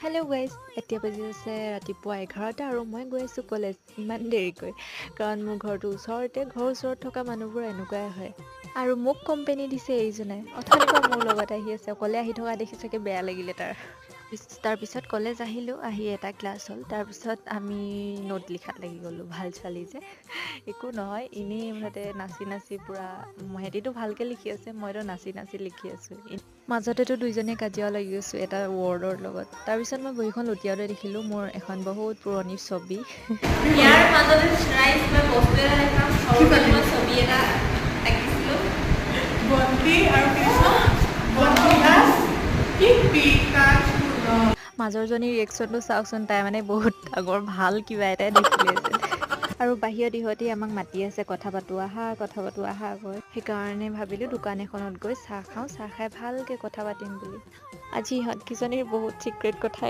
Hello' guys, এতিয়া বাজি আছে ৰাতিপুৱা 11টা আৰু মই গৈ আছোঁ কলেজ ইমান দেৰিকৈ, কাৰণ মোৰ ঘৰটোৰ ওচৰতে। ঘৰৰ ওচৰত থকা মানুহবোৰ এনেকুৱাই হয়। আৰু মোক কোম্পেনী দিছে এইজনে, অথনিৰ পৰা মোৰ লগত আহি আছে। অকলে আহি থকা দেখি চাগে বেয়া লাগিলে তাৰপিছত কলেজ আহিলোঁ, আহি এটা ক্লাছ হ'ল। তাৰপিছত আমি নোট লিখাত লাগি গ'লোঁ, ভাল ছোৱালী যে। একো নহয়, এনেই ইহঁতে নাচি নাচি পূৰা, সিহঁতিতো ভালকৈ লিখি আছে, মইতো নাচি নাচি লিখি আছোঁ। মাজতেতো দুইজনীয়ে কাজিয়াও লাগি গৈছোঁ এটা ৱৰ্ডৰ লগত। তাৰপিছত মই বহীখন লুটিয়াওঁতে দেখিলোঁ মোৰ এখন বহুত পুৰণি ছবি। ইয়াৰ মাজতে ৰাইজ মই বস্তু এটা দেখাম, সৰুতে মই ছবি এটা আঁকিছিলোঁ। বন্তি আৰু মাজৰজনীৰ ৰিয়েকশ্যনটো চাওকচোন, তাই মানে বহুত ডাঙৰ ভাল কিবা এটাই দেখিলে যেন। আৰু বাহিৰত ইহঁতি আমাক মাতি আছে, কথা পাতোঁ আহা গৈ। সেইকাৰণে ভাবিলোঁ দোকান এখনত গৈ চাহ খাওঁ, চাহ খাই ভালকৈ কথা পাতিম বুলি। আজি ইহঁতকেইজনীৰ বহুত চিক্ৰেট কথা